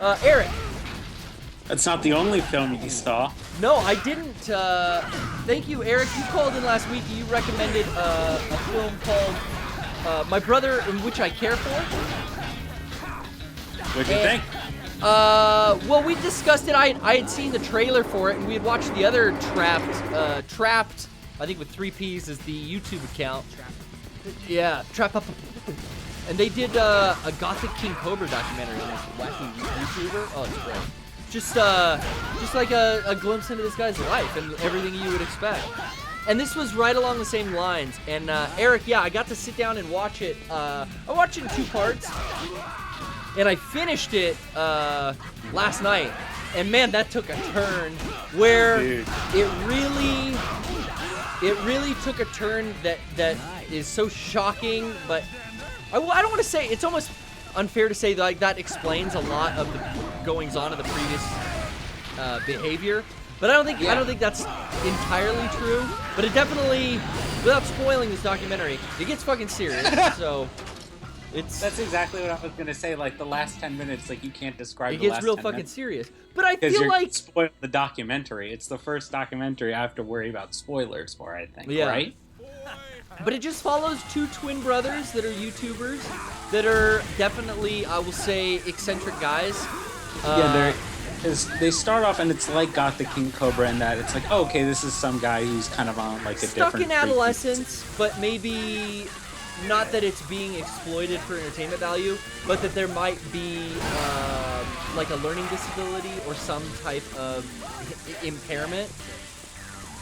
Eric. That's not the only film you saw. No, I didn't. Thank you, Eric. You called in last week. You recommended a film called My Brother in Which I Care For. What'd you think? Well, we discussed it. I had seen the trailer for it, and we had watched the other Trapped, I think with 3 P's is the YouTube account. Yeah, Trap Up. And they did a Gothic King Cobra documentary on this wacky YouTuber. Oh, it's great. Just like a glimpse into this guy's life and everything you would expect. And this was right along the same lines. And Eric, yeah, I got to sit down and watch it. I watched it in 2 parts. And I finished it last night, and man, that took a turn where it really took a turn that is so shocking. But I don't want to say, it's almost unfair to say like that explains a lot of the goings on of the previous behavior. But I don't think that's entirely true. But it definitely, without spoiling this documentary, it gets fucking serious. So. That's exactly what I was gonna say. Like the last 10 minutes, like you can't describe. It gets real fucking serious. But I feel like spoil the documentary. It's the first documentary I have to worry about spoilers for. I think. Yeah. Right. But it just follows 2 twin brothers that are YouTubers that are definitely, I will say, eccentric guys. They start off and it's like Gothic King Cobra in that it's like, oh, okay, this is some guy who's kind of on like a stuck different in adolescence, but maybe. Not that it's being exploited for entertainment value, but that there might be like a learning disability or some type of impairment.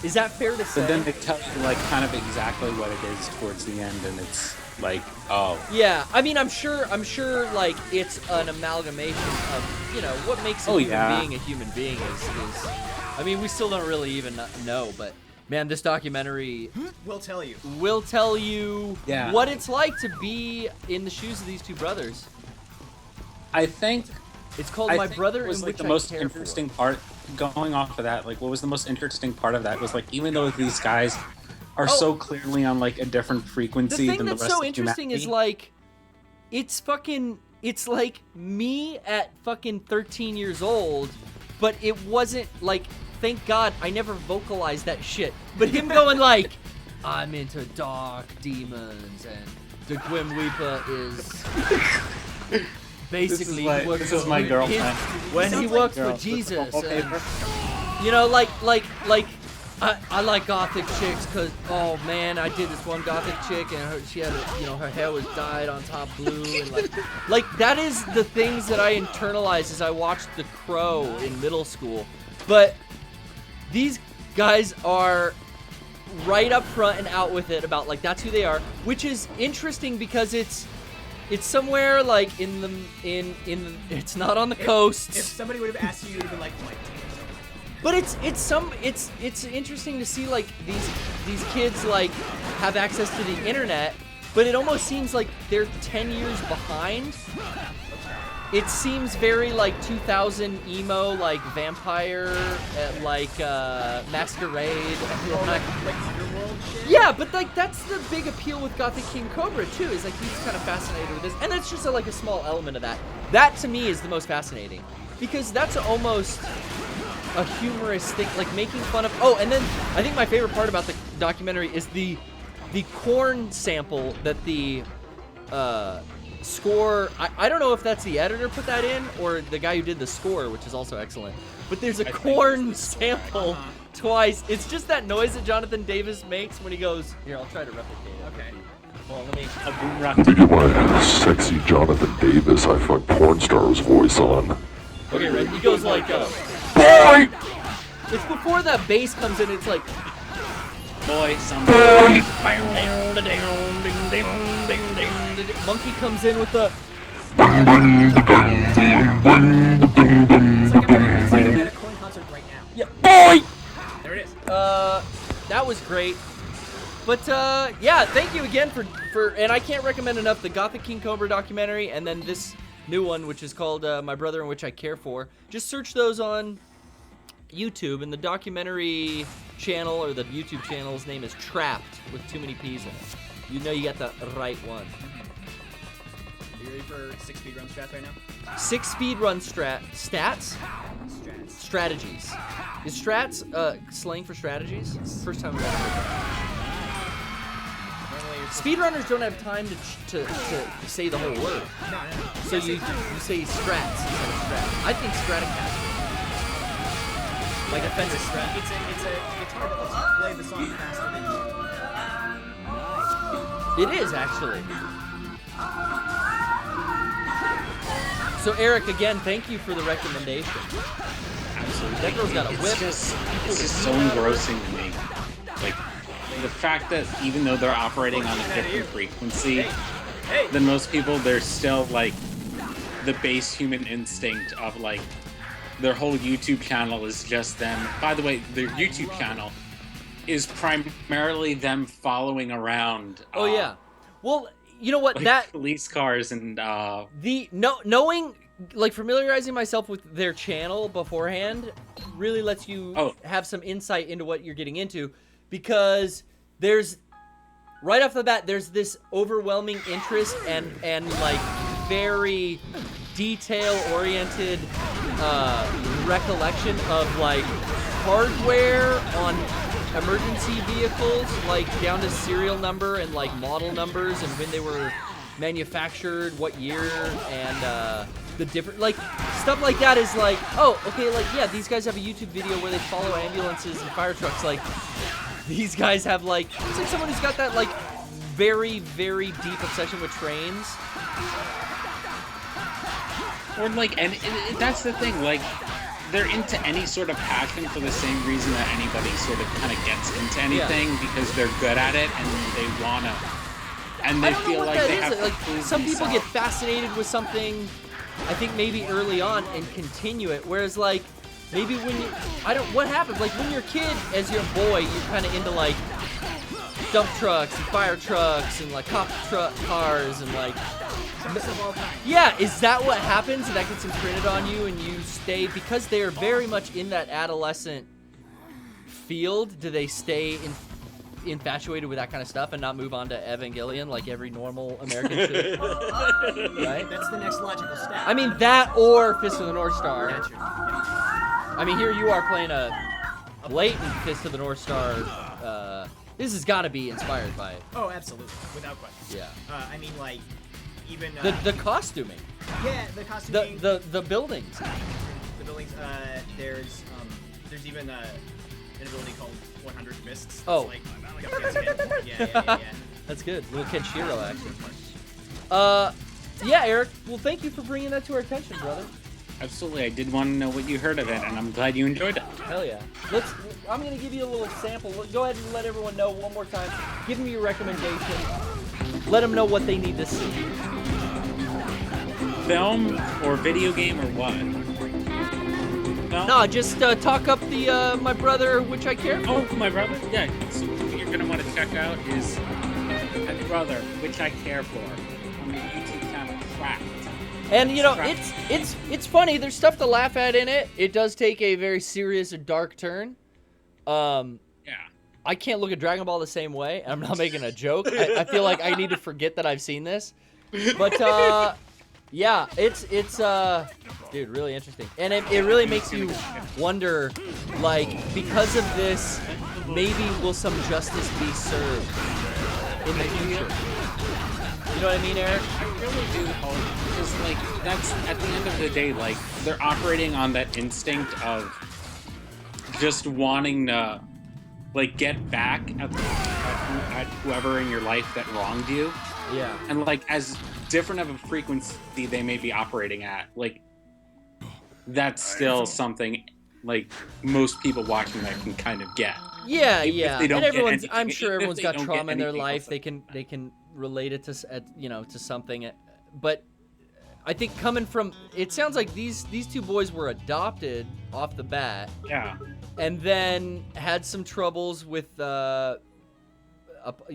Is that fair to say? But then they tell you like kind of exactly what it is towards the end, and it's like, oh. Yeah, I mean, I'm sure like it's an amalgamation of, you know, what makes a human being a human being is. I mean, we still don't really even know, but. Man, this documentary will tell you what it's like to be in the shoes of these 2 brothers. I think it's called My Brother in Which the most interesting part. Going off of that, like what was the most interesting part of that was like even though these guys are so clearly on like a different frequency than the rest of humanity. The thing that's so interesting is like it's like me at fucking 13 years old, but it wasn't like. Thank God I never vocalized that shit. But him going like, I'm into dark demons and the Grim Reaper is basically this is my girlfriend. When he works for Jesus. You know, like I like Gothic chicks because, oh man, I did this one Gothic chick and she had, her hair was dyed on top blue and like that is the things that I internalized as I watched The Crow in middle school. But these guys are right up front and out with it about like that's who they are, which is interesting because it's somewhere like it's not on the coast. If somebody would have asked you, you'd have been like, what? But it's interesting to see like these kids like have access to the internet, but it almost seems like they're 10 years behind. It seems very like 2000 emo, like vampire, like masquerade. Like Underworld shit? Yeah, but like that's the big appeal with Gothic King Cobra too. Is like he's kind of fascinated with this, and that's just like a small element of that. That to me is the most fascinating because that's almost a humorous thing, like making fun of. Oh, and then I think my favorite part about the documentary is the corn sample that the score. I don't know if that's the editor put that in or the guy who did the score, which is also excellent. But there's a corn sample twice. It's just that noise that Jonathan Davis makes when he goes. Here, I'll try to replicate it. Okay. Well, let me. A boom rock. Do you want to have sexy Jonathan Davis hi-fi porn star's voice on? Okay, right. He goes like, Boy! It's before that bass comes in. It's like, Boy, somebody. Monkey comes in with the. It's like I'm at a corn concert right now. Yeah, boy. There it is. That was great. But yeah, thank you again for and I can't recommend enough the Gothic King Cobra documentary and then this new one which is called My Brother in Which I Care For. Just search those on YouTube and the documentary channel or the YouTube channel's name is Trapped with too many P's in it. You know you got the right one. You ready for 6 speedrun strats right now? 6 speedrun stats? Strats. Strategies. Is strats slang for strategies? First time I've ever heard that. Normally you're Speedrunners don't have time to say the whole word. No. So you say strats instead of strat. I think Stratocaster. Like a Fender Strat. It's a guitar that lets you play the song faster than you. It is, actually. So, Eric, again, thank you for the recommendation. Absolutely. That girl's got a whip. It's just so engrossing to me. Like, the fact that even though they're operating on a different frequency than most people, they're still, like, the base human instinct of, like, their whole YouTube channel is just them. By the way, their YouTube channel is primarily them following around. Oh, yeah. Well, you know what? Like that police cars and knowing, like, familiarizing myself with their channel beforehand really lets you have some insight into what you're getting into, because there's right off the bat there's this overwhelming interest and like very detail-oriented recollection of like hardware on emergency vehicles, like down to serial number and like model numbers and when they were manufactured, what year, and the different like stuff like that is like, oh, okay, like yeah, these guys have a YouTube video where they follow ambulances and fire trucks. Like these guys have like, it's like someone who's got that like very, very deep obsession with trains. or like, and that's the thing, like, they're into any sort of passion for the same reason that anybody sort of kind of gets into anything, because they're good at it and they wanna, and they feel like they have to prove some people themselves. get fascinated with something, I think maybe early on, and continue it, whereas like maybe when you, what happens, like when you're a kid, as you're a boy, you're kind of into like dump trucks and fire trucks and like cop cars and like, yeah, is that what happens and that gets imprinted on you and you stay, because they are very much in that adolescent field, do they stay infatuated with that kind of stuff and not move on to Evangelion like every normal American should? Right? That's the next logical step. I mean, that or Fist of the North Star. That's your, I mean, here you are playing a blatant Fist of the North Star. This has got to be inspired by it. Oh, absolutely, without question. Yeah. I mean, like, even The costuming. yeah, the costuming, The buildings. the buildings. There's even an ability called 100 Fists. Oh. Like, yeah. That's good. Little Kenshiro action. Yeah, Eric. Well, thank you for bringing that to our attention, brother. Absolutely, I did want to know what you heard of it, and I'm glad you enjoyed it. Hell yeah. I'm gonna give you a little sample. Go ahead and let everyone know one more time. Give them your recommendation. Let them know what they need to see. Film or video game or what? Film? No, just talk up the my brother, which I care for. Oh, my brother? Yeah, so what you're going to want to check out is My Brother, Which I Care For, on the YouTube channel Cracked. And you know, it's funny. There's stuff to laugh at in it. It does take a very serious or dark turn. Yeah. I can't look at Dragon Ball the same way. I'm not making a joke. I feel like I need to forget that I've seen this. But yeah, it's dude, really interesting. And it really makes you wonder, like, because of this, maybe will some justice be served in the future? You know what I mean, Eric? I really do hope, because, like, that's, at the end of the day, like, they're operating on that instinct of just wanting to, like, get back at whoever in your life that wronged you. Yeah. And, like, as different of a frequency they may be operating at, like, that's still something, like, most people watching that can kind of get. Yeah, Even if yeah. they don't And get everyone's, anything- I'm sure even if everyone's they got don't get trauma in their anything life. else. They can relate it to, you know, to something. But I think coming from, it sounds like these two boys were adopted off the bat. Yeah. And then had some troubles with, you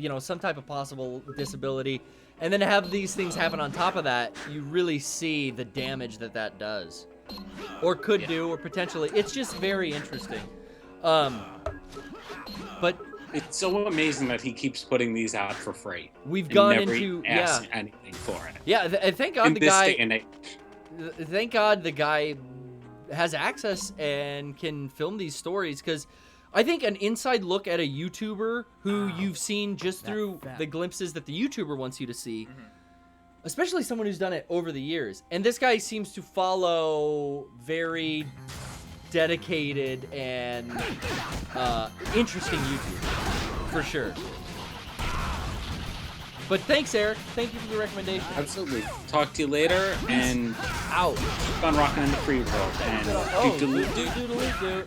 know, some type of possible disability, and then to have these things happen on top of that, you really see the damage that does, or could do, or potentially. It's just very interesting. But It's so amazing that he keeps putting these out for free. We've and gone never into asks anything for it. yeah. And thank God In the this guy. day and age. Thank God the guy has access and can film these stories, because I think an inside look at a YouTuber who you've seen just through the glimpses that the YouTuber wants you to see, especially someone who's done it over the years. And this guy seems to follow very dedicated and interesting YouTubers, for sure. But thanks, Eric. Thank you for the recommendation. Absolutely. Talk to you later, and Out. keep on rocking in the free world. And Oh, doodle-doo.